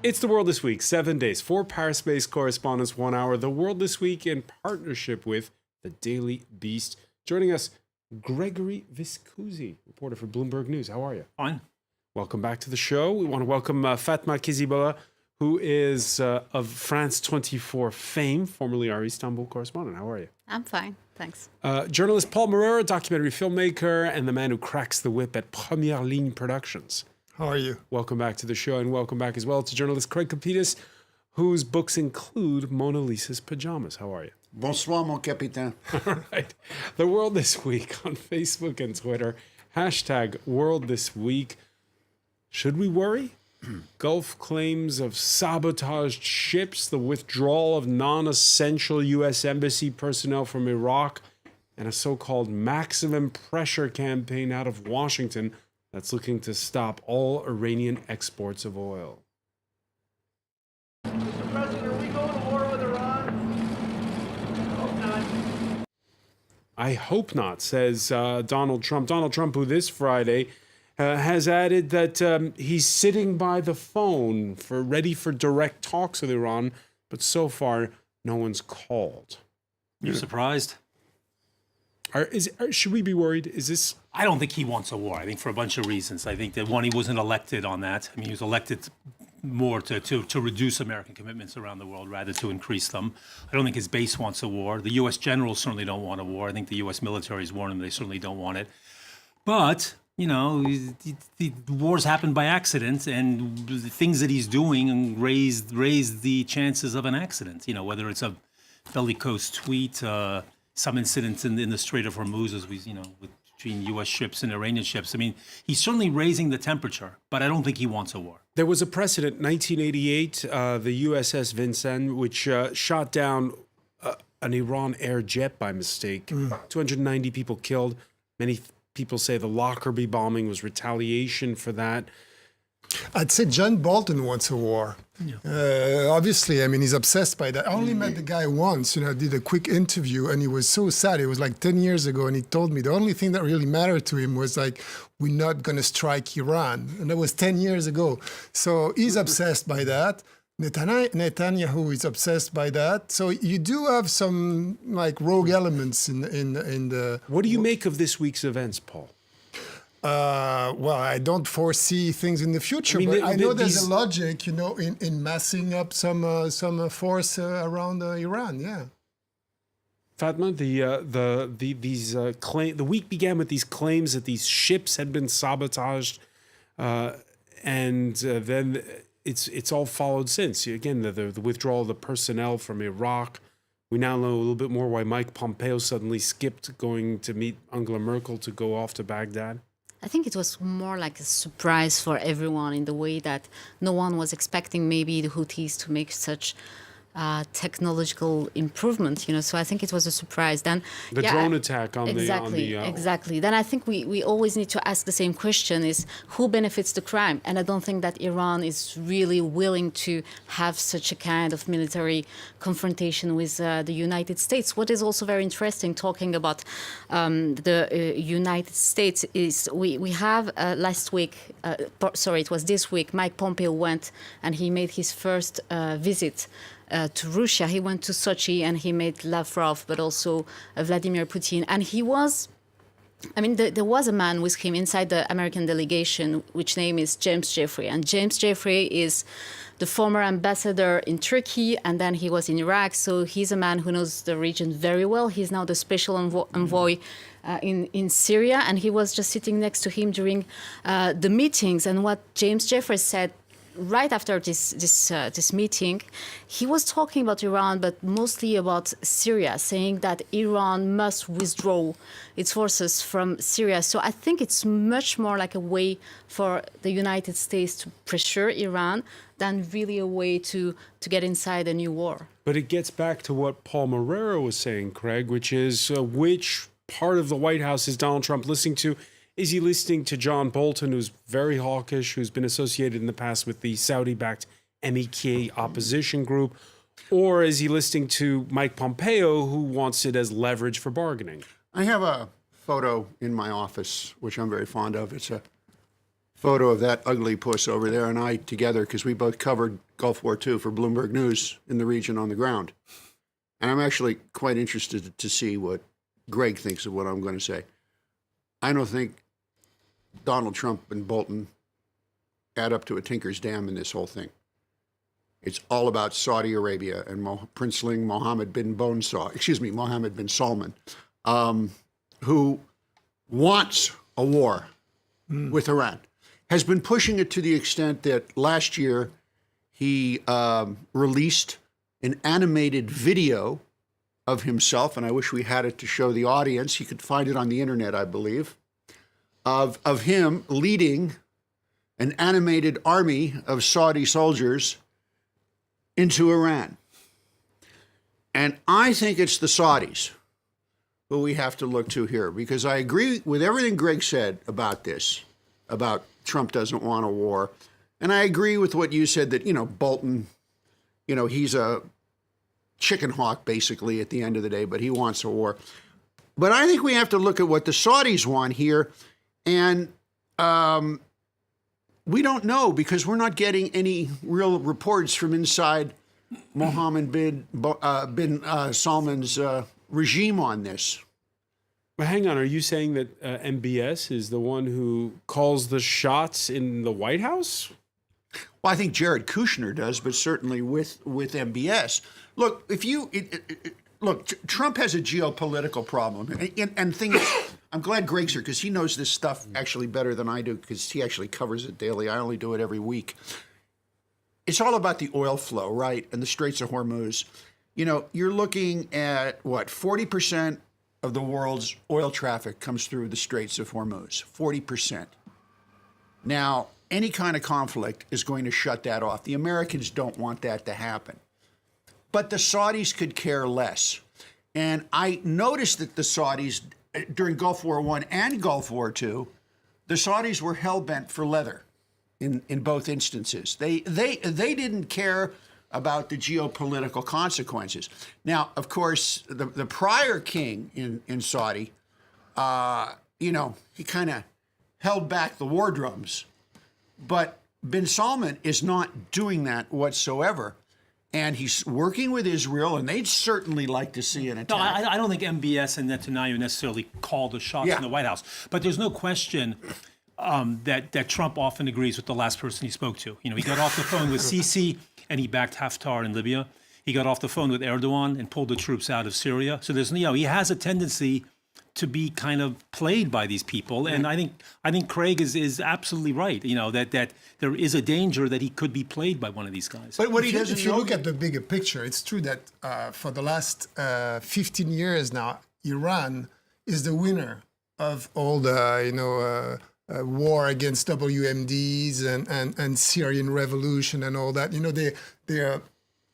It's The World This Week, 7 days, 4 Paris-based correspondents, 1 hour. The World This Week in partnership with The Daily Beast. Joining us, Gregory Viscusi, reporter for Bloomberg News. How are you? Fine. Welcome back to the show. We want to welcome Fatma Kizibola, who is of France 24 fame, formerly our Istanbul correspondent. How are you? I'm fine, thanks. Journalist Paul Moreira, documentary filmmaker, and the man who cracks the whip at Première Ligne Productions. How are you? Welcome back to the show, and welcome back as well to journalist Craig Kapitas, whose books include Mona Lisa's Pajamas. How are you? Bonsoir, mon capitaine. All right. The World This Week on Facebook and Twitter. Hashtag World This Week. Should we worry? Gulf claims of sabotaged ships, the withdrawal of non-essential U.S. embassy personnel from Iraq, and a so-called maximum pressure campaign out of Washington that's looking to stop all Iranian exports of oil. Mr. President, are we going to war with Iran? Hope not. I hope not, says Donald Trump. Donald Trump, who this Friday has added that he's sitting by the phone ready for direct talks with Iran, but so far no one's called. You surprised? Should we be worried? Is this? I don't think he wants a war. I think for a bunch of reasons. I think that one, he wasn't elected on that. I mean, he was elected more to reduce American commitments around the world rather to increase them. I don't think his base wants a war. The U.S. generals certainly don't want a war. I think the U.S. military has warned them they certainly don't want it. But, you know, the wars happen by accident, and the things that he's doing raise the chances of an accident. You know, whether it's a bellicose tweet, some incidents in the Strait of Hormuz, as we, between U.S. ships and Iranian ships. I mean, he's certainly raising the temperature, but I don't think he wants a war. There was a precedent, 1988, the USS Vincennes, which shot down an Iran air jet by mistake. 290 people killed. Many people say the Lockerbie bombing was retaliation for that. I'd say John Bolton wants a war. Yeah. Obviously, I mean, he's obsessed by that. I only met the guy once, I did a quick interview, and he was so sad. It was like 10 years ago, and he told me the only thing that really mattered to him was like, we're not going to strike Iran. And that was 10 years ago. So he's obsessed by that. Netanyahu is obsessed by that. So you do have some like rogue elements in the... What do you make of this week's events, Paul? Well, I don't foresee things in the future, but I know there's a logic, in massing up some force around Iran. Yeah. Fatma, the week began with these claims that these ships had been sabotaged, and then it's all followed since. Again, the withdrawal of the personnel from Iraq. We now know a little bit more why Mike Pompeo suddenly skipped going to meet Angela Merkel to go off to Baghdad. I think it was more like a surprise for everyone in the way that no one was expecting maybe the Houthis to make such technological improvement, so I think it was a surprise. Then the drone attack on exactly. Then I think we always need to ask the same question: is who benefits the crime? And I don't think that Iran is really willing to have such a kind of military confrontation with the United States. What is also very interesting, talking about the United States, is we have last week, it was this week, Mike Pompeo went and he made his first visit to Russia. He went to Sochi and he met Lavrov, but also Vladimir Putin. And there was a man with him inside the American delegation, which name is James Jeffrey. And James Jeffrey is the former ambassador in Turkey, and then he was in Iraq. So he's a man who knows the region very well. He's now the special envoy in Syria, and he was just sitting next to him during the meetings. And what James Jeffrey said right after this meeting, he was talking about Iran, but mostly about Syria, saying that Iran must withdraw its forces from Syria. So I think it's much more like a way for the United States to pressure Iran than really a way to get inside a new war. But it gets back to what Paul Moreira was saying, Craig, which is which part of the White House is Donald Trump listening to? Is he listening to John Bolton, who's very hawkish, who's been associated in the past with the Saudi-backed MEK opposition group? Or is he listening to Mike Pompeo, who wants it as leverage for bargaining? I have a photo in my office, which I'm very fond of. It's a photo of that ugly puss over there and I together, because we both covered Gulf War II for Bloomberg News in the region on the ground. And I'm actually quite interested to see what Greg thinks of what I'm going to say. I don't think Donald Trump and Bolton add up to a tinker's dam in this whole thing. It's all about Saudi Arabia and Princeling Mohammed bin Salman, who wants a war with Iran, has been pushing it to the extent that last year he released an animated video of himself, and I wish we had it to show the audience. You could find it on the internet, I believe, of him leading an animated army of Saudi soldiers into Iran. And I think it's the Saudis who we have to look to here, because I agree with everything Greg said about this, about Trump doesn't want a war. And I agree with what you said that, Bolton, he's a chicken hawk basically at the end of the day, but he wants a war. But I think we have to look at what the Saudis want here. And we don't know, because we're not getting any real reports from inside Mohammed bin Salman's regime on this. But hang on, are you saying that MBS is the one who calls the shots in the White House? Well, I think Jared Kushner does, but certainly with MBS. Look, Trump has a geopolitical problem, and thing is, I'm glad Greg's here because he knows this stuff actually better than I do, because he actually covers it daily. I only do it every week. It's all about the oil flow, right? And the Straits of Hormuz. You're looking at 40% of the world's oil traffic comes through the Straits of Hormuz. 40%. Now, any kind of conflict is going to shut that off. The Americans don't want that to happen. But the Saudis could care less. And I noticed that the Saudis, during Gulf War I and Gulf War II, the Saudis were hell-bent for leather in both instances. They didn't care about the geopolitical consequences. Now, of course, the prior king in Saudi, he kind of held back the war drums. But bin Salman is not doing that whatsoever. And he's working with Israel, and they'd certainly like to see an attack. No, I don't think MBS and Netanyahu necessarily call the shots in the White House. But there's no question that Trump often agrees with the last person he spoke to. He got off the phone with Sisi, and he backed Haftar in Libya. He got off the phone with Erdogan and pulled the troops out of Syria. So there's, he has a tendency to be kind of played by these people, and I think Craig is absolutely right. That there is a danger that he could be played by one of these guys. But what if you look at the bigger picture, it's true that for the last 15 years now, Iran is the winner of all the war against WMDs and Syrian revolution and all that. They are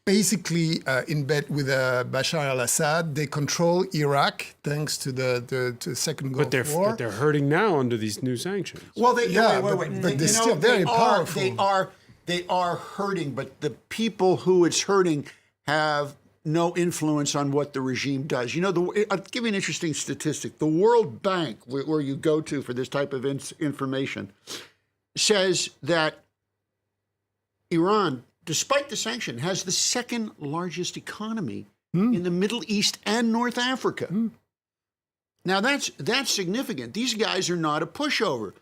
basically in bed with Bashar al-Assad. They control Iraq thanks to the Second Gulf War. But they're hurting now under these new sanctions. Well, but they're still very powerful. They are hurting, but the people who it's hurting have no influence on what the regime does. I'll give you an interesting statistic. The World Bank, where you go to for this type of information, says that Iran, despite the sanction, has the second largest economy in the Middle East and North Africa. Now, that's significant. These guys are not a pushover.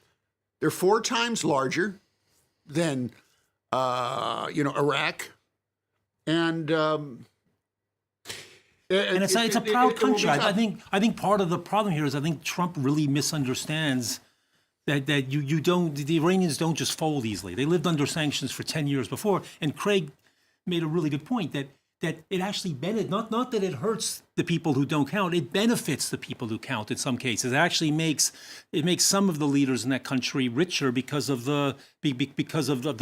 They're 4 times larger than, Iraq. And it's a proud country. I think part of the problem here is I think Trump really misunderstands that the Iranians don't just fold easily. They lived under sanctions for 10 years before, and Craig made a really good point that it actually benefits, not that it hurts the people who don't count, it benefits the people who count in some cases. It actually makes some of the leaders in that country richer because of the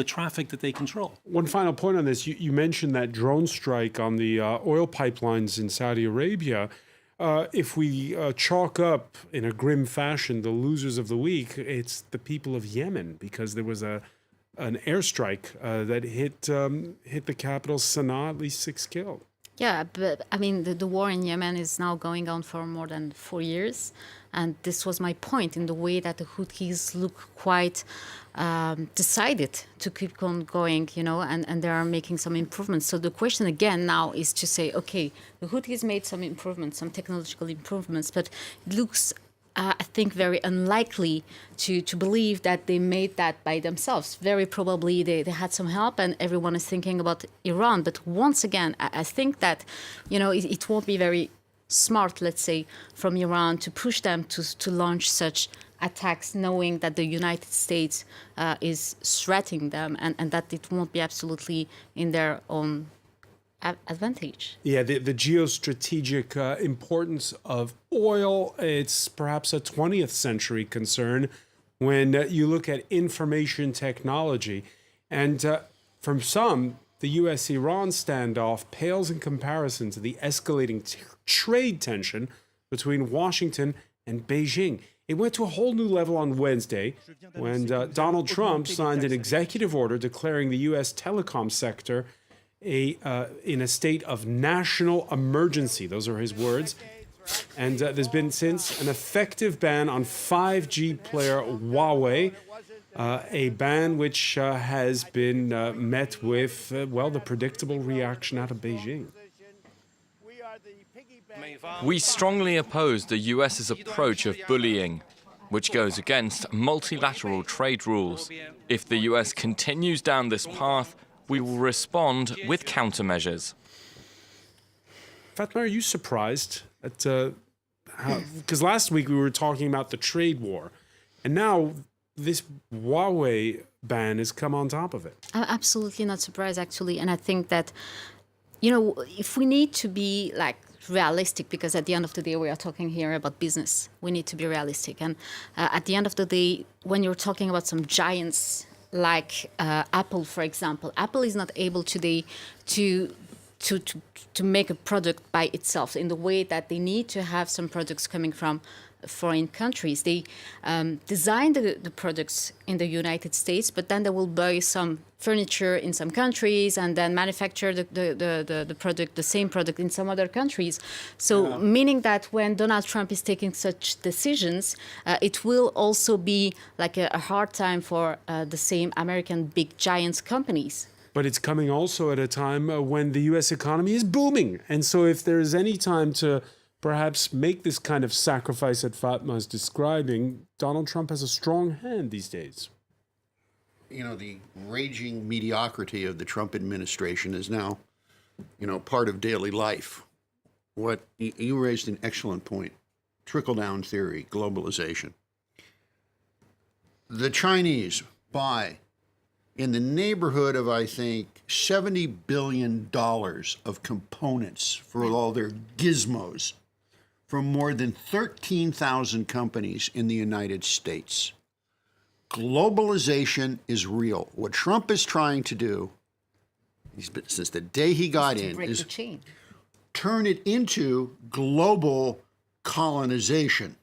traffic that they control. One final point on this, you mentioned that drone strike on the oil pipelines in Saudi Arabia. If we chalk up in a grim fashion the losers of the week, it's the people of Yemen, because there was an airstrike that hit the capital, Sana'a, at least 6 killed. Yeah, but I mean, the war in Yemen is now going on for more than 4 years. And this was my point in the way that the Houthis look quite decided to keep on going, and they are making some improvements. So the question again now is to say, okay, the Houthis made some improvements, some technological improvements, but it looks I think, very unlikely to believe that they made that by themselves. Very probably they had some help, and everyone is thinking about Iran. But once again, I think that, it won't be very smart, let's say, from Iran to push them to launch such attacks, knowing that the United States is threatening them, and that it won't be absolutely in their own advantage. Yeah, the geostrategic importance of oil, it's perhaps a 20th century concern when you look at information technology. And from some, the US-Iran standoff pales in comparison to the escalating trade tension between Washington and Beijing. It went to a whole new level on Wednesday when Donald Trump signed an executive order declaring the US telecom sector in a state of national emergency. Those are his words. And there's been since an effective ban on 5G player Huawei, a ban which has been met with, the predictable reaction out of Beijing. We strongly oppose the US's approach of bullying, which goes against multilateral trade rules. If the US continues down this path, we will respond with countermeasures. Fatma, are you surprised at how? Because last week we were talking about the trade war, and now this Huawei ban has come on top of it. I'm absolutely not surprised, actually, and I think that if we need to be realistic, because at the end of the day we are talking here about business, we need to be realistic, and at the end of the day, when you're talking about some giants like Apple, for example. Apple is not able today to make a product by itself in the way that they need to have some products coming from foreign countries. They design the products in the United States, but then they will buy some furniture in some countries and then manufacture the product, the same product in some other countries. So meaning that when Donald Trump is taking such decisions, it will also be like a hard time for the same American big giants companies. But it's coming also at a time when the U.S. economy is booming. And so if there is any time to perhaps make this kind of sacrifice that Fatma is describing, Donald Trump has a strong hand these days. The raging mediocrity of the Trump administration is now, part of daily life. What you raised an excellent point. Trickle-down theory, globalization. The Chinese buy in the neighborhood of, I think, $70 billion of components for all their gizmos from more than 13,000 companies in the United States. Globalization is real. What Trump is trying to do, since the day he got in, is turn it into global colonization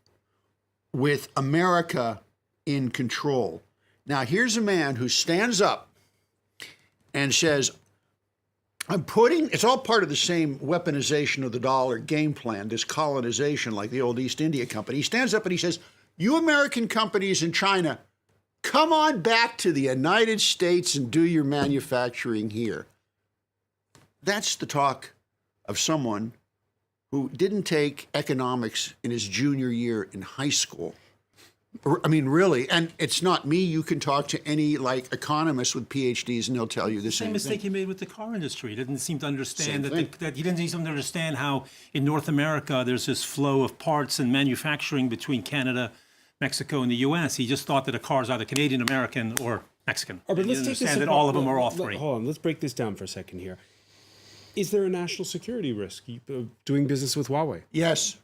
with America in control. Now, here's a man who stands up and says, it's all part of the same weaponization of the dollar game plan, this colonization like the old East India Company. He stands up and he says, you American companies in China, come on back to the United States and do your manufacturing here. That's the talk of someone who didn't take economics in his junior year in high school. I mean, really, and it's not me. You can talk to any economist with PhDs, and they'll tell you the same thing. Mistake he made with the car industry. He didn't seem to understand that he didn't seem to understand how in North America there's this flow of parts and manufacturing between Canada, Mexico, and the U.S. He just thought that a car is either Canadian, American, or Mexican. Oh, but let's take this that all of them are all three. Hold on, let's break this down for a second here. Is there a national security risk doing business with Huawei? Yes.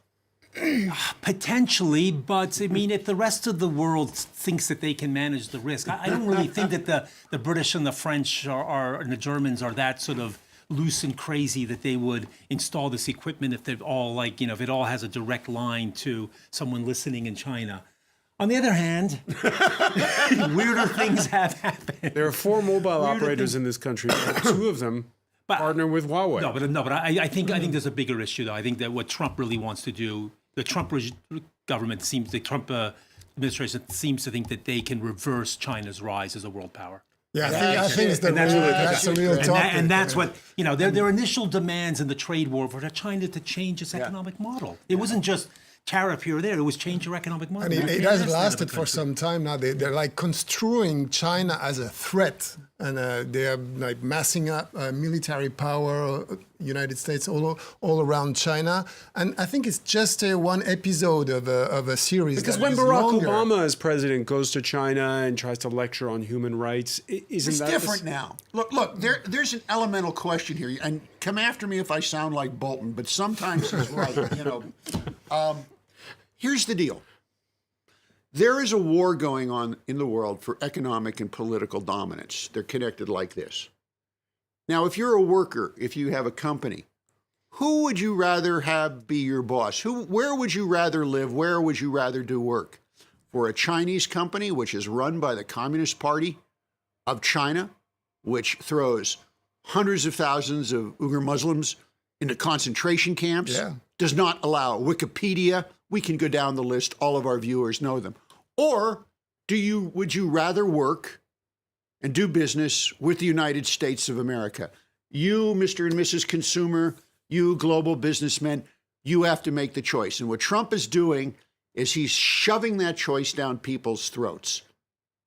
Potentially, but I mean, if the rest of the world thinks that they can manage the risk, I don't really think that the British and the French and the Germans are that sort of loose and crazy that they would install this equipment if they've all if it all has a direct line to someone listening in China. On the other hand, weirder things have happened. There are 4 mobile operators in this country. 2 of them partner with Huawei. But I think there's a bigger issue though. I think that what Trump really wants to do, the Trump government seems, the Trump administration seems to think that they can reverse China's rise as a world power. Yeah, I think it's that's a real topic. And that's what, their initial demands in the trade war were China to change its economic model. It wasn't just tariff here or there, it was change your economic model. And it has lasted for some time now. They're like construing China as a threat, and they are like massing up military power, United States all around China. And I think it's just one episode of a series. Because that when is Barack longer. Obama as president goes to China and tries to lecture on human rights, isn't It's that different now. Look. There's an elemental question here, and come after me if I sound like Bolton, but sometimes he's right. Here's the deal. There is a war going on in the world for economic and political dominance. They're connected like this. Now, if you're a worker, if you have a company, who would you rather have be your boss? Where would you rather live? Where would you rather do work? For a Chinese company, which is run by the Communist Party of China, which throws hundreds of thousands of Uyghur Muslims into concentration camps, does not allow Wikipedia. We can go down the list. All of our viewers know them. Or would you rather work and do business with the United States of America? You, Mr. and Mrs. Consumer, you global businessmen, you have to make the choice. And what Trump is doing is he's shoving that choice down people's throats.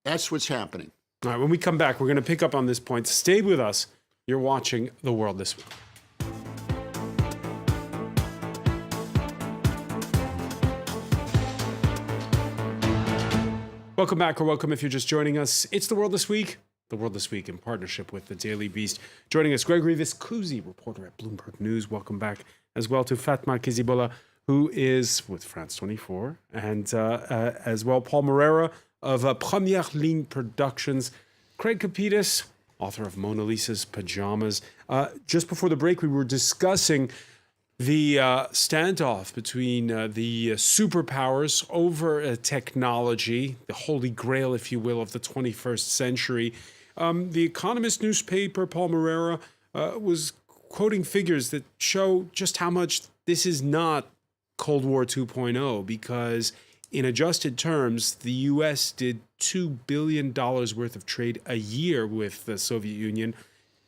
That's what's happening. All right, when we come back, we're going to pick up on this point. Stay with us. You're watching The World This Week. Welcome back, or welcome if you're just joining us. It's The World This Week. The World This Week in partnership with the Daily Beast. Joining us, Gregory Viscusi, reporter at Bloomberg News. Welcome back as well to Fatma Kizibola, who is with France 24, and as well Paul Moreira of Première Ligne Productions. Craig Kapitas, author of Mona Lisa's Pajamas. Just before the break, we were discussing the standoff between the superpowers over technology, the holy grail, if you will, of the 21st century. The Economist newspaper, Paul Moreira, was quoting figures that show just how much this is not Cold War 2.0, because in adjusted terms, the U.S. did $2 billion worth of trade a year with the Soviet Union,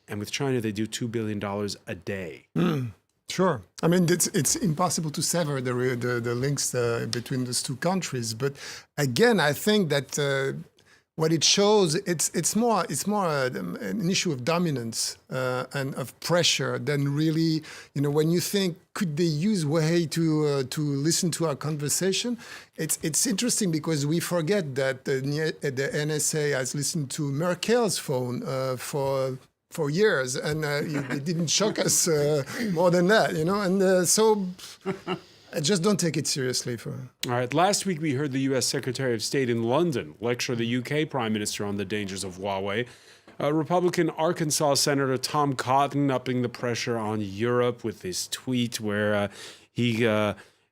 and with China, they do $2 billion a day. Sure. I mean, it's impossible to sever the links between those two countries. But again, I think that what it shows, it's more an issue of dominance and of pressure than really, when you think, could they use Huawei to listen to our conversation? It's interesting because we forget that the NSA has listened to Merkel's phone for years, and it didn't shock us more than that, And so I just don't take it seriously. All right. Last week, we heard the U.S. Secretary of State in London lecture the U.K. Prime Minister on the dangers of Huawei. Republican Arkansas Senator Tom Cotton upping the pressure on Europe with his tweet where he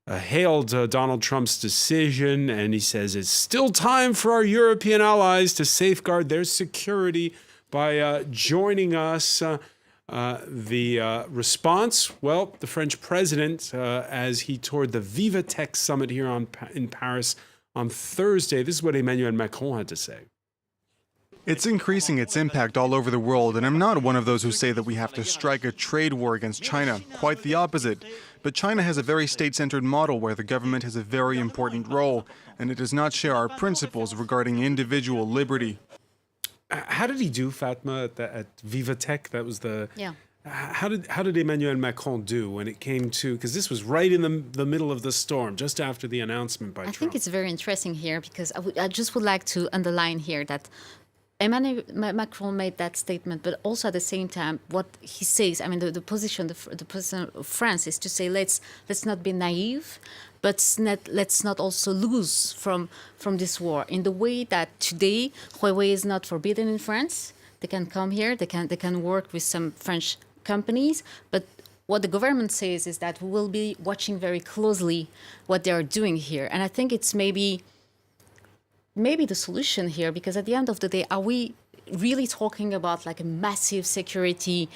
hailed Donald Trump's decision, and he says it's still time for our European allies to safeguard their security by joining us. The response, well, the French president, as he toured the Viva Tech summit here in Paris on Thursday, this is what Emmanuel Macron had to say. It's increasing its impact all over the world, and I'm not one of those who say that we have to strike a trade war against China. Quite the opposite. But China has a very state-centered model where the government has a very important role, and it does not share our principles regarding individual liberty. How did he do, Fatma, at Viva Tech? That was the... Yeah. How did Emmanuel Macron do when it came to... Because this was right in the middle of the storm, just after the announcement by Trump. I think it's very interesting here because I just would like to underline here that Emmanuel Macron made that statement, but also at the same time, what he says, I mean, the position of France is to say, let's not be naive, but let's not also lose from this war in the way that today Huawei is not forbidden in France. They can come here, they can work with some French companies, but what the government says is that we will be watching very closely what they are doing here. And I think it's maybe the solution here, because at the end of the day, are we really talking about like a massive security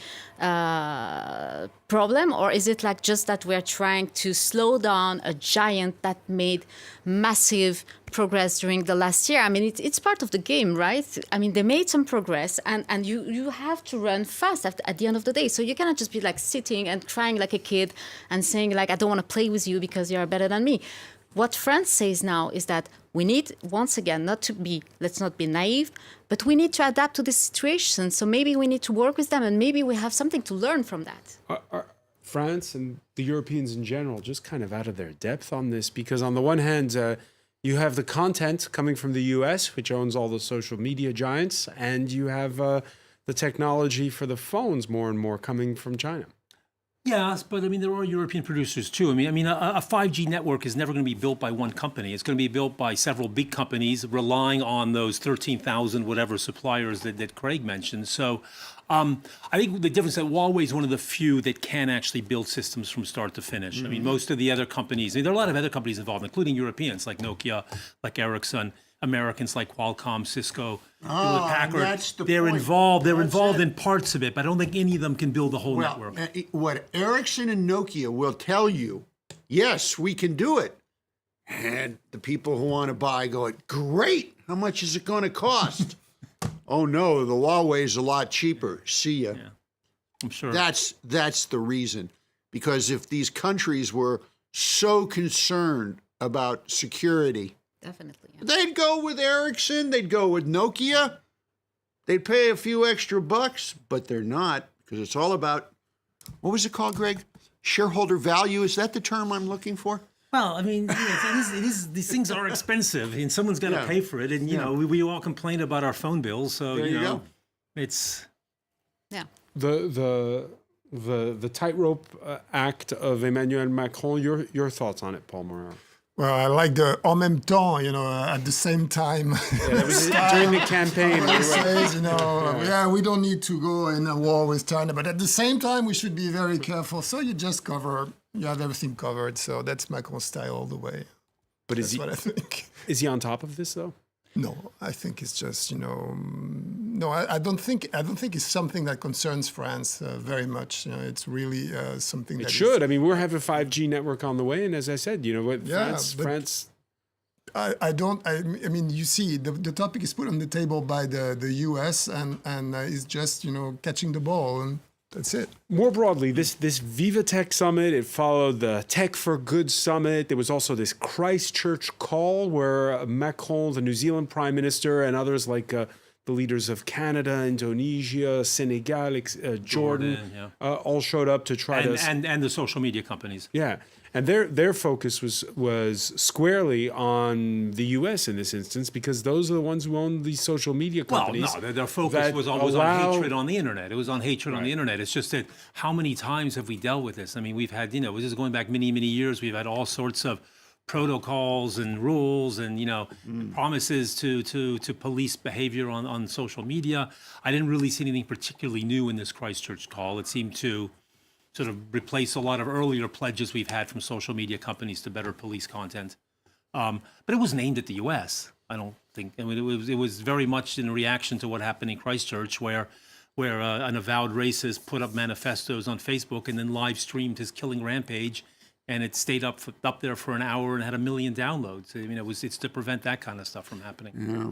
problem, or is it like just that we're trying to slow down a giant that made massive progress during the last year? I mean, it's part of the game, right? I mean, they made some progress, and you have to run fast at the end of the day. So you cannot just be like sitting and crying like a kid and saying like, I don't want to play with you because you're better than me. What France says now is that we need, once again, let's not be naive, but we need to adapt to this situation. So maybe we need to work with them, and maybe we have something to learn from that. Are France and the Europeans in general just kind of out of their depth on this? Because on the one hand, you have the content coming from the US, which owns all the social media giants, and you have the technology for the phones more and more coming from China. Yes, but I mean, there are European producers too. I mean, a 5G network is never going to be built by one company. It's going to be built by several big companies relying on those 13,000 whatever suppliers that Craig mentioned. So I think the difference is that Huawei is one of the few that can actually build systems from start to finish. I mean, most of the other companies, there are a lot of other companies involved, including Europeans like Nokia, like Ericsson, Americans like Qualcomm, Cisco, Hewlett Packard. That's the they're point. involved. They're That's involved it. in parts of it, but I don't think any of them can build the whole network. What Ericsson and Nokia will tell you, yes, we can do it. And the people who want to buy go, great, how much is it going to cost? Oh, no, the Huawei is a lot cheaper. See ya. Yeah, I'm sure. That's the reason. Because if these countries were so concerned about security, Definitely. Yeah. they'd go with Ericsson, they'd go with Nokia, they'd pay a few extra bucks, but they're not, because it's all about, what was it called, Greg? Shareholder value, is that the term I'm looking for? Well, I mean, it is. These things are expensive, and someone's got to pay for it. And you know, we all complain about our phone bills, so There you know, go. it's Yeah. The tightrope act of Emmanuel Macron. Your thoughts on it, Paul Moreau? Well, I like the en même temps, at the same time. Yeah, that was during the campaign. He says, we don't need to go in a war with China, but at the same time, we should be very careful. So you have everything covered. So that's Macron's style all the way. But That's what I think. is he on top of this though? No, I think it's just, no, I don't think it's something that concerns France very much. It's really something that It should. I mean, we're having a 5G network on the way, and as I said, Yeah, France. I mean, you see, the topic is put on the table by the US and is just, catching the ball, and that's it. More broadly, this Viva Tech Summit, it followed the Tech for Good Summit. There was also this Christchurch call where Macron, the New Zealand Prime Minister, and others like the leaders of Canada, Indonesia, Senegal, Jordan, all showed up to try to... and the social media companies. Yeah. And their focus was squarely on the U.S. in this instance, because those are the ones who own these social media companies. Well, no, their focus was on hatred on the internet. It was on hatred on the internet. It's just that how many times have we dealt with this? I mean, we've had, this is going back many, many years. We've had all sorts of protocols and rules and, promises to police behavior on social media. I didn't really see anything particularly new in this Christchurch call. It seemed to sort of replace a lot of earlier pledges we've had from social media companies to better police content. But it wasn't aimed at the U.S., I don't think. I mean, it was very much in reaction to what happened in Christchurch, where an avowed racist put up manifestos on Facebook and then live streamed his killing rampage, and it stayed up there for an hour and had 1 million downloads. I mean, it's to prevent that kind of stuff from happening. Yeah.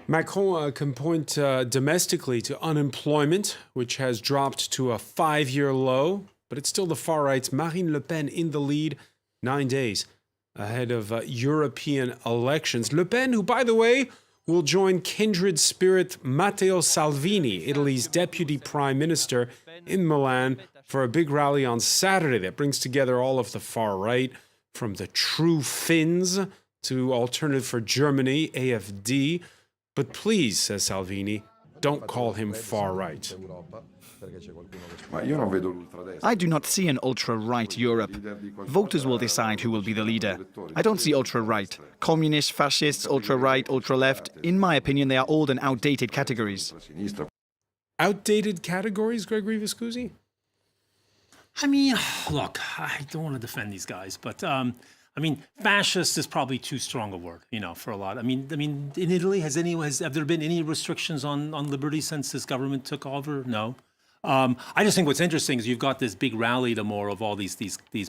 Macron can point domestically to unemployment, which has dropped to a 5-year low, but it's still the far right's Marine Le Pen in the lead 9 days ahead of European elections. Le Pen, who, by the way, will join kindred spirit Matteo Salvini, Italy's deputy prime minister, in Milan for a big rally on Saturday that brings together all of the far right, from the True Finns to Alternative for Germany, AFD. But please, says Salvini, don't call him far right. I do not see an ultra-right Europe. Voters will decide who will be the leader. I don't see ultra-right. Communists, fascists, ultra-right, ultra-left. In my opinion, they are old and outdated categories. Outdated categories, Gregory Viscusi? I mean, look, I don't want to defend these guys, but I I mean, fascist is probably too strong a word, for a lot. I mean, in Italy, have there been any restrictions on liberty since this government took over? No. I just think what's interesting is you've got this big rally tomorrow of all these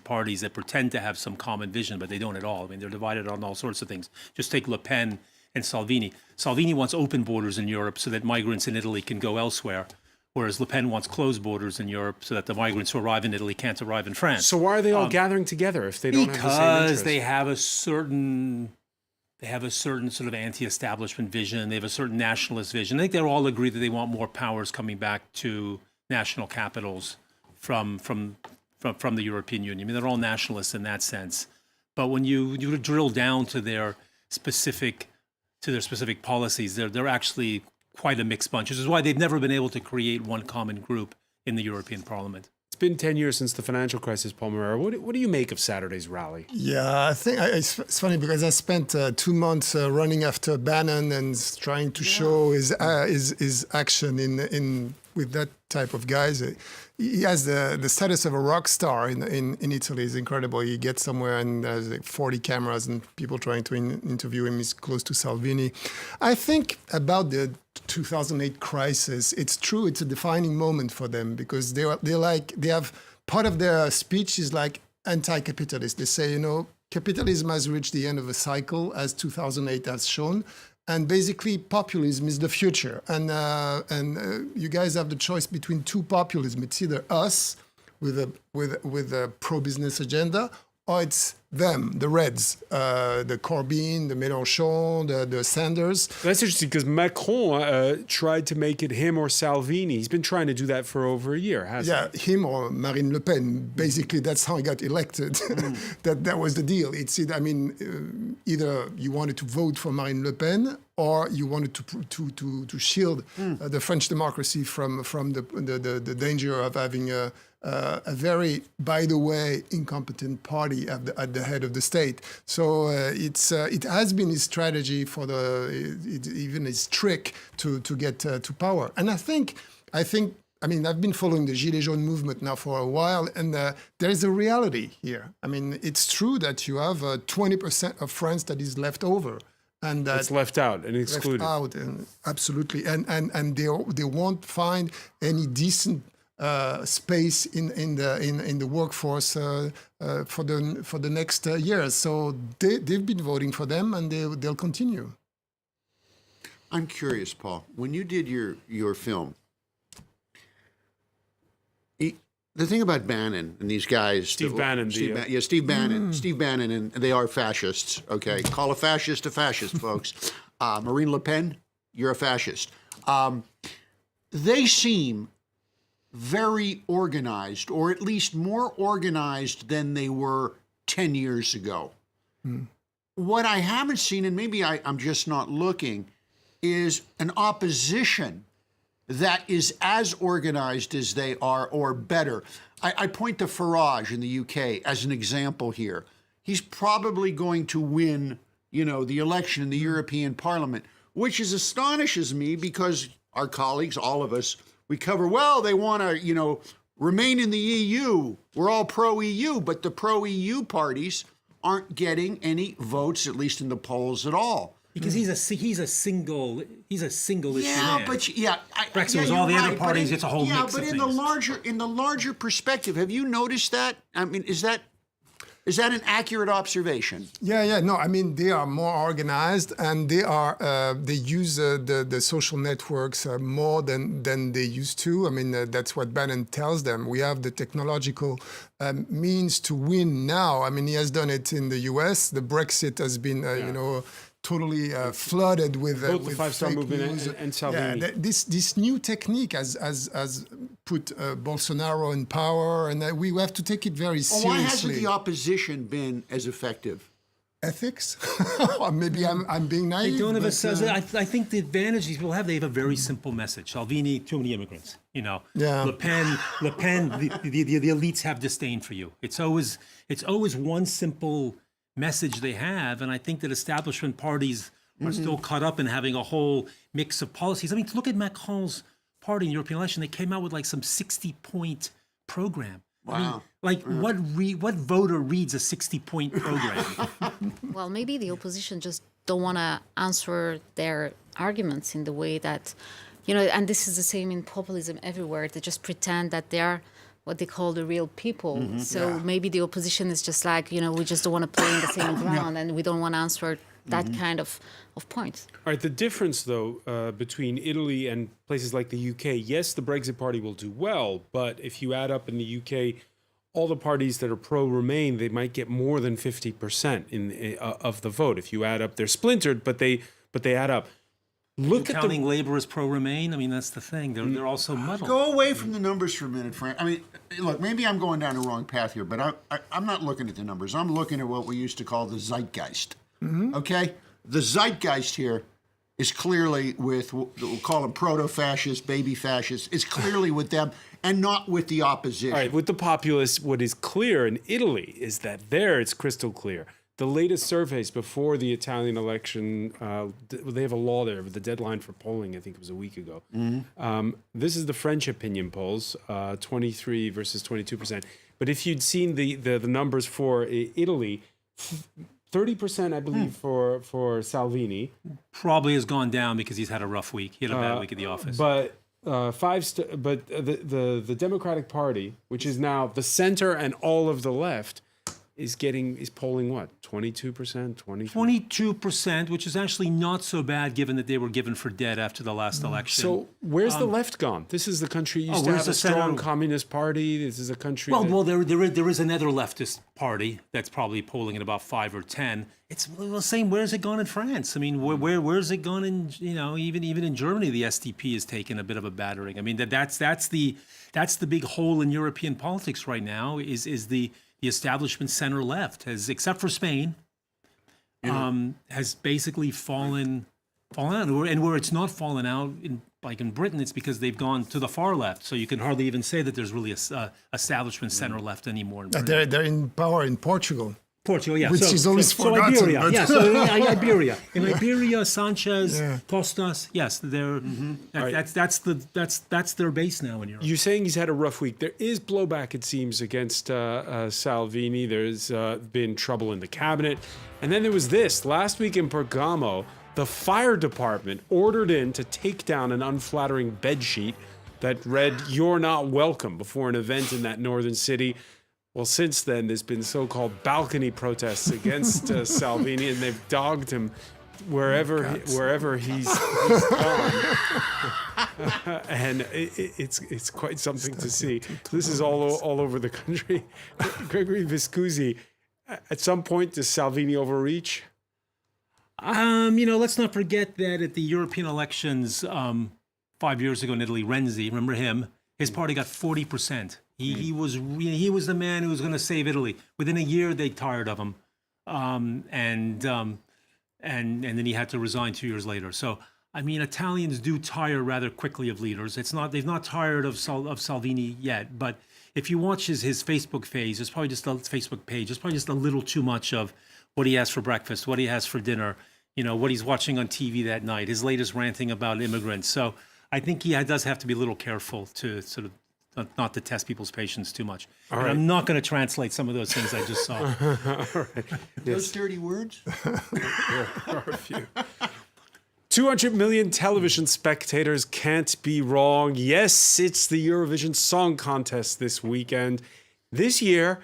parties that pretend to have some common vision, but they don't at all. I mean, they're divided on all sorts of things. Just take Le Pen and Salvini. Salvini wants open borders in Europe so that migrants in Italy can go elsewhere, whereas Le Pen wants closed borders in Europe so that the migrants who arrive in Italy can't arrive in France. So why are they all gathering together if they don't have the same interest? Because they have a certain sort of anti-establishment vision. They have a certain nationalist vision. I think they all agree that they want more powers coming back to national capitals from the European Union. I mean, they're all nationalists in that sense. But when you drill down to their specific policies, they're actually quite a mixed bunch, which is why they've never been able to create one common group in the European Parliament. It's been 10 years since the financial crisis, Paul Moreira. What do you make of Saturday's rally? Yeah, I think it's funny because I spent 2 months running after Bannon and trying to show his action in with that type of guys. He has the status of a rock star in Italy. It's incredible. He gets somewhere and there's like 40 cameras and people trying to interview him. He's close to Salvini. I think about the 2008 crisis, it's true. It's a defining moment for them because they have part of their speech is like anti-capitalist. They say, capitalism has reached the end of a cycle, as 2008 has shown. And basically, populism is the future. And you guys have the choice between two populism. It's either us with a pro-business agenda, or it's them, the Reds, the Corbyn, the Mélenchon, the Sanders. That's interesting because Macron tried to make it him or Salvini. He's been trying to do that for over a year, hasn't he? Yeah, him or Marine Le Pen. Basically, that's how he got elected. That was the deal. Either you wanted to vote for Marine Le Pen or you wanted to shield the French democracy from the danger of having a very, by the way, incompetent party at the head of the state. So it has been his strategy even his trick to get to power. And I think I've been following the Gilets Jaunes movement now for a while, and there is a reality here. I mean, it's true that you have 20% of France that is left over. And it's left out and excluded. Left out, and absolutely. And they won't find any decent space in the workforce for the next years. So they've been voting for them, and they'll continue. I'm curious, Paul. When you did your film, the thing about Bannon and these guys, Steve Bannon, Steve Bannon, and they are fascists. Okay, call a fascist, folks. Marine Le Pen, you're a fascist. They seem very organized, or at least more organized than they were 10 years ago. What I haven't seen, and maybe I'm just not looking, is an opposition that is as organized as they are or better. I point to Farage in the UK as an example here. He's probably going to win, the election in the European Parliament, which astonishes me because our colleagues, all of us, we cover, they want to, remain in the EU. We're all pro-EU, but the pro-EU parties aren't getting any votes, at least in the polls at all. Because he's a single issue man. Brexit was all the other parties. It's a whole mix of things. In the larger perspective, have you noticed that? I mean, is that an accurate observation? Yeah. No, I mean, they are more organized, and they use the social networks more than they used to. I mean, that's what Bannon tells them. We have the technological means to win now. I mean, he has done it in the U.S. The Brexit has been, totally flooded with both the with Five-Star fake Movement news. and Salvini. Yeah, this new technique has put Bolsonaro in power, and we have to take it very seriously. Why hasn't the opposition been as effective? Ethics? Or maybe I'm being naive. They don't have I think the advantage these people have, they have a very simple message. Salvini, too many immigrants. Yeah. Le Pen, the elites have disdain for you. It's always one simple message they have, and I think that establishment parties are still caught up in having a whole mix of policies. I mean, look at Macron's party in the European election. They came out with like some 60-point program. Wow. Like what voter reads a 60-point program? Well, maybe the opposition just don't want to answer their arguments in the way that, and this is the same in populism everywhere. They just pretend that they are what they call the real people. So maybe the opposition is just like, we just don't want to play in the same ground and we don't want to answer that kind of points. All right, the difference, though, between Italy and places like the UK, yes, the Brexit Party will do well, but if you add up in the UK, all the parties that are pro-Remain, they might get more than 50% of the vote. If you add up, they're splintered, but they add up. Look at counting Labour as pro-Remain. I mean, that's the thing. They're all so muddled. Go away from the numbers for a minute, Frank. I mean, look, maybe I'm going down the wrong path here, but I'm not looking at the numbers. I'm looking at what we used to call the zeitgeist. Okay? The zeitgeist here is clearly with, we'll call them proto-fascists, baby fascists. It's clearly with them and not with the opposition. All right, with the populists, what is clear in Italy is that there it's crystal clear. The latest surveys before the Italian election, they have a law there, but the deadline for polling, I think it was a week ago. This is the French opinion polls, 23 versus 22%. But if you'd seen the numbers for Italy, 30%, I believe, for Salvini. Probably has gone down because he's had a rough week. He had a bad week at the office. But the Democratic Party, which is now the center and all of the left, is polling what, 22%, 22%, which is actually not so bad given that they were given for dead after the last election. So where's the left gone? This is the country used to have a strong communist party. This is a country. Well, there is another leftist party that's probably polling at about 5 or 10. It's the same. Where's it gone in France? I mean, where's it gone in? Even in Germany, the SDP has taken a bit of a battering. I mean, that's the big hole in European politics right now. Is the establishment center left has, except for Spain, has basically fallen out. And where it's not fallen out, like in Britain, it's because they've gone to the far left. So you can hardly even say that there's really a establishment center left anymore. In Britain. They're in power in Portugal. Portugal, yeah. Which is always forgotten. Iberia, but- yeah. So Iberia, in Iberia, Sanchez, Costas, yes, they're that's their base now in Europe. You're saying he's had a rough week. There is blowback, it seems, against Salvini. There's been trouble in the cabinet, and then there was this last week in Bergamo. The fire department ordered in to take down an unflattering bedsheet that read "You're not welcome" before an event in that northern city. Well, since then, there's been so-called balcony protests against Salvini, and they've dogged him wherever he's gone. And it's quite something to see. This is all over the country. Gregory Viscusi, at some point, does Salvini overreach? Let's not forget that at the European elections 5 years ago in Italy, Renzi, remember him? His party got 40%. He was the man who was going to save Italy. Within a year, they tired of him, and then he had to resign 2 years later. So I mean, Italians do tire rather quickly of leaders. They've not tired of Salvini yet. But if you watch his Facebook page, it's probably just a little too much of what he has for breakfast, what he has for dinner, what he's watching on TV that night, his latest ranting about immigrants. So I think he does have to be a little careful to sort of not to test people's patience too much. And I'm not going to translate some of those things I just saw. All right. Those dirty words? There are a few. 200 million television spectators can't be wrong. Yes, it's the Eurovision Song Contest this weekend. This year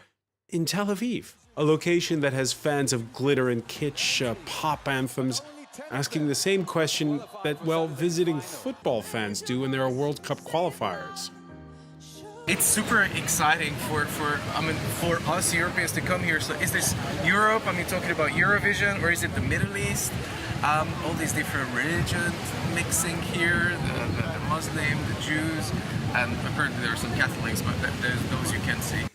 in Tel Aviv, a location that has fans of glitter and kitsch, pop anthems, asking the same question that, visiting football fans do when there are World Cup qualifiers. It's super exciting for us Europeans to come here. So is this Europe? Talking about Eurovision, or is it the Middle East? All these different religions mixing here, the Muslim, the Jews, and apparently there are some Catholics, but there's those you can't see.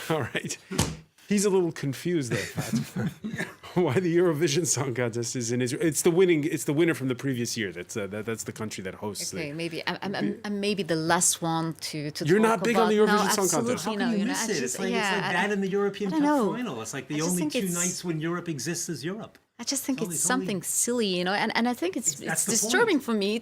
All right. He's a little confused there, Pat. Why the Eurovision Song Contest is in Israel? It's the winner from the previous year. That's the country that hosts. Okay, maybe I'm maybe the last one to. You're talk not big about. on the Eurovision Song absolutely Contest. How can you miss it? It's like that in the European Cup final. It's like the only two nights when Europe exists as Europe. I just think it's something silly, you know, and I think it's That's the disturbing point. for me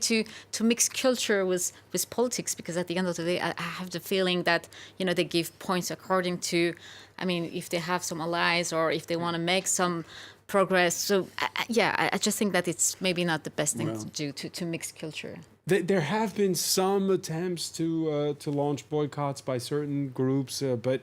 to mix culture with politics, because at the end of the day, I have the feeling that, you know, they give points according to, I mean, if they have some allies or if they want to make some progress. So, I just think that it's maybe not the best thing to do, to mix culture. There have been some attempts to launch boycotts by certain groups, but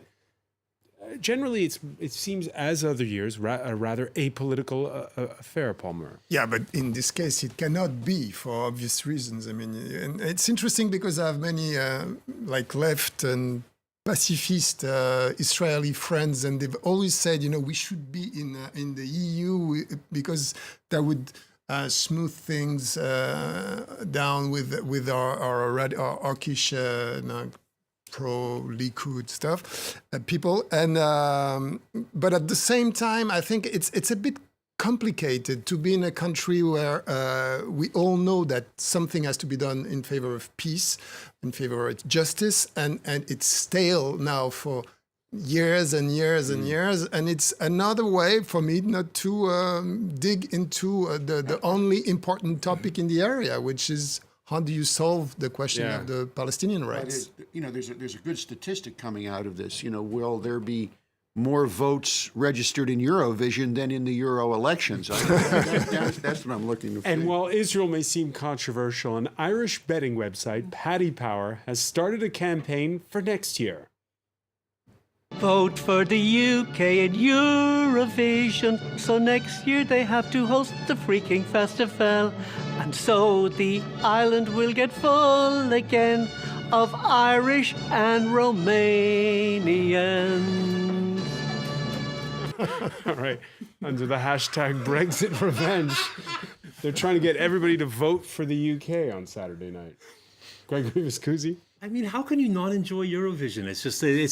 generally it seems, as other years, a rather apolitical affair, Palmer. Yeah, but in this case, it cannot be for obvious reasons. I mean, and it's interesting because I have many like left and pacifist Israeli friends, and they've always said, you know, we should be in the EU because that would smooth things down with our Arkish pro-Likud stuff people, and but at the same time, I think it's a bit complicated to be in a country where we all know that something has to be done in favor of peace, in favor of justice, and it's stale now for years and years and years, and it's another way for me not to dig into the only important topic in the area, which is how do you solve the question of the Palestinian rights? You know, there's a good statistic coming out of this. You know, will there be more votes registered in Eurovision than in the Euro elections? That's what I'm looking to see. And while Israel may seem controversial, an Irish betting website, Paddy Power, has started a campaign for next year. Vote for the UK in Eurovision, so next year they have to host the freaking festival. And so the island will get full again of Irish and Romanians. All right, under the hashtag Brexit Revenge, they're trying to get everybody to vote for the UK on Saturday night. Gregory Vescusi? I mean, how can you not enjoy Eurovision? It's just the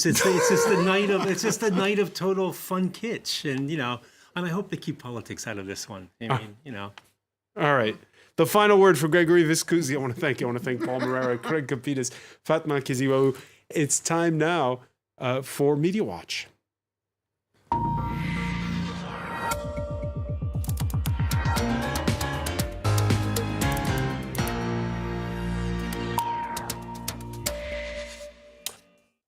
night of total fun kitsch, and I hope they keep politics out of this one. I mean, All right. The final word for Gregory Vescusi. I want to thank Paul Moreira, Craig Kapitas, Fatma Kiziwou. It's time now for Media Watch.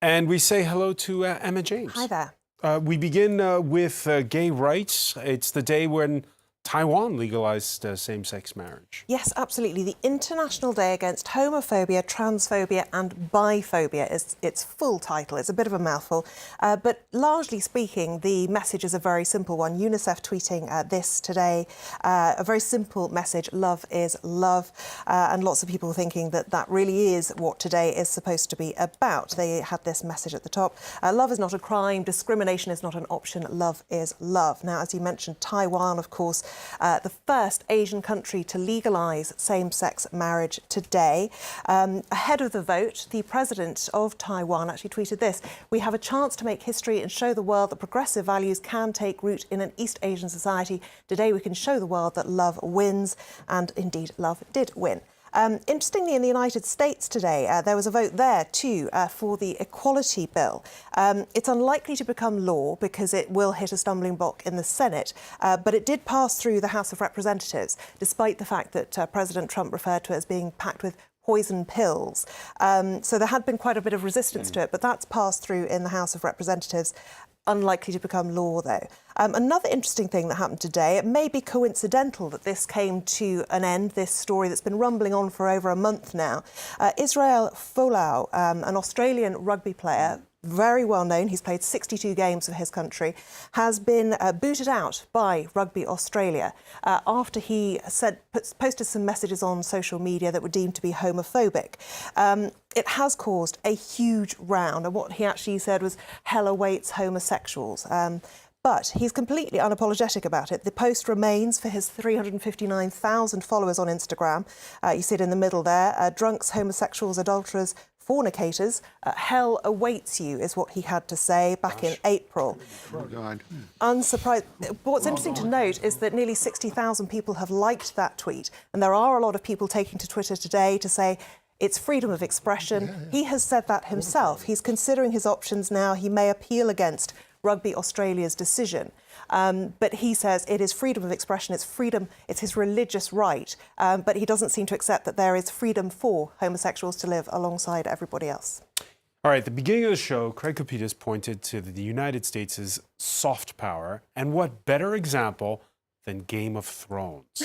And we say hello to Emma James. Hi there. We begin with gay rights. It's the day when Taiwan legalized same-sex marriage. Yes, absolutely. The International Day Against Homophobia, Transphobia and Biphobia is its full title. It's a bit of a mouthful. But largely speaking, the message is a very simple one. UNICEF tweeting this today, a very simple message, love is love. And lots of people thinking that that really is what today is supposed to be about. They had this message at the top. Love is not a crime. Discrimination is not an option. Love is love. Now, as you mentioned, Taiwan, of course, the first Asian country to legalise same-sex marriage today. Ahead of the vote, the president of Taiwan actually tweeted this: "We have a chance to make history and show the world that progressive values can take root in an East Asian society. Today we can show the world that love wins," and indeed love did win. Interestingly, in the United States today, there was a vote there too for the Equality Bill. It's unlikely to become law because it will hit a stumbling block in the Senate, but it did pass through the House of Representatives, despite the fact that President Trump referred to it as being packed with poison pills. So there had been quite a bit of resistance to it, but that's passed through in the House of Representatives. Unlikely to become law, though. Another interesting thing that happened today, it may be coincidental that this came to an end, this story that's been rumbling on for over a month now. Israel Folau, an Australian rugby player, very well known, he's played 62 games for his country, has been booted out by Rugby Australia after he posted some messages on social media that were deemed to be homophobic. It has caused a huge round, and what he actually said was, "Hell awaits homosexuals." But he's completely unapologetic about it. The post remains for his 359,000 followers on Instagram. You see it in the middle there. Drunks, homosexuals, adulterers, fornicators, hell awaits you, is what he had to say back in April. Oh, God. Unsurprised. What's interesting to note is that nearly 60,000 people have liked that tweet, and there are a lot of people taking to Twitter today to say it's freedom of expression. He has said that himself. He's considering his options now. He may appeal against Rugby Australia's decision. But he says it is freedom of expression, it's freedom, it's his religious right. But he doesn't seem to accept that there is freedom for homosexuals to live alongside everybody else. All right, at the beginning of the show, Craig Kopitas pointed to the United States' soft power, and what better example than Game of Thrones?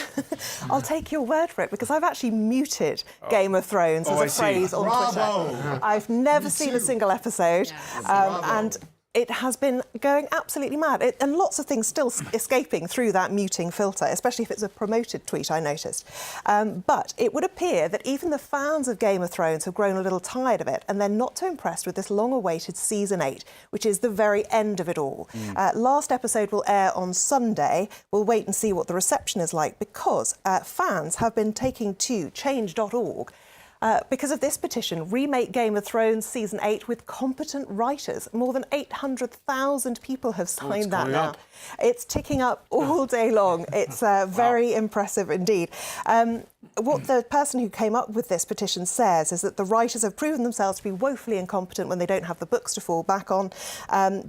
I'll take your word for it, because I've actually muted Game of Thrones as a phrase on Twitter. I've never seen a single episode, and it has been going absolutely mad. And lots of things still escaping through that muting filter, especially if it's a promoted tweet, I noticed. But it would appear that even the fans of Game of Thrones have grown a little tired of it, and they're not too impressed with this long-awaited Season 8, which is the very end of it all. Last episode will air on Sunday. We'll wait and see what the reception is like, because fans have been taking to change.org because of this petition, remake Game of Thrones Season 8 with competent writers. More than 800,000 people have signed that now. It's ticking up all day long. It's very impressive indeed. What the person who came up with this petition says is that the writers have proven themselves to be woefully incompetent when they don't have the books to fall back on.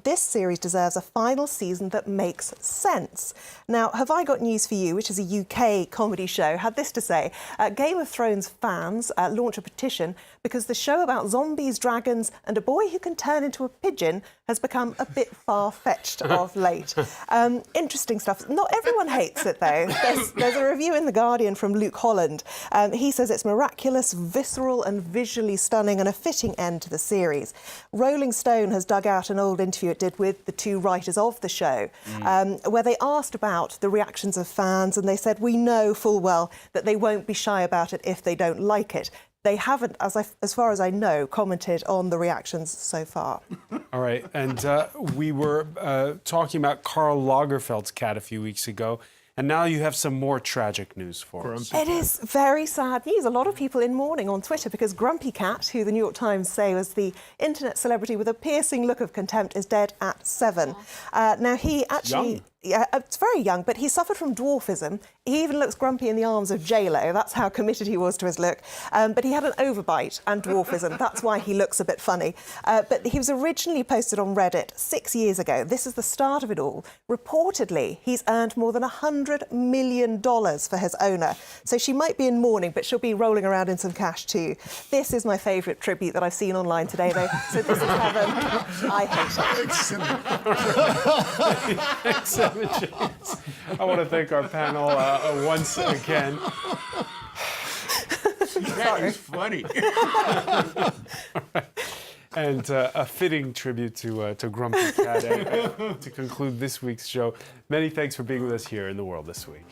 This series deserves a final season that makes sense. Now, Have I Got News for You, which is a UK comedy show, had this to say. Game of Thrones fans launch a petition because the show about zombies, dragons and a boy who can turn into a pigeon has become a bit far-fetched of late. Interesting stuff. Not everyone hates it, though. There's a review in The Guardian from Luke Holland. He says it's miraculous, visceral and visually stunning and a fitting end to the series. Rolling Stone has dug out an old interview it did with the two writers of the show, where they asked about the reactions of fans, and they said, we know full well that they won't be shy about it if they don't like it. They haven't, as far as I know, commented on the reactions so far. All right, and we were talking about Karl Lagerfeld's cat a few weeks ago, and now you have some more tragic news for us. It is very sad news. A lot of people in mourning on Twitter because Grumpy Cat, who the New York Times say was the internet celebrity with a piercing look of contempt, is dead at 7. Now, he actually... Yeah, it's very young, but he suffered from dwarfism. He even looks grumpy in the arms of J-Lo. That's how committed he was to his look. But he had an overbite and dwarfism. That's why he looks a bit funny. But he was originally posted on Reddit 6 years ago. This is the start of it all. Reportedly, he's earned more than $100 million for his owner. So she might be in mourning, but she'll be rolling around in some cash too. This is my favourite tribute that I've seen online today, though. So this is heaven. I hate it. Excellent. I want to thank our panel once again. That is funny. And a fitting tribute to Grumpy Cat to conclude this week's show. Many thanks for being with us here in The World This Week.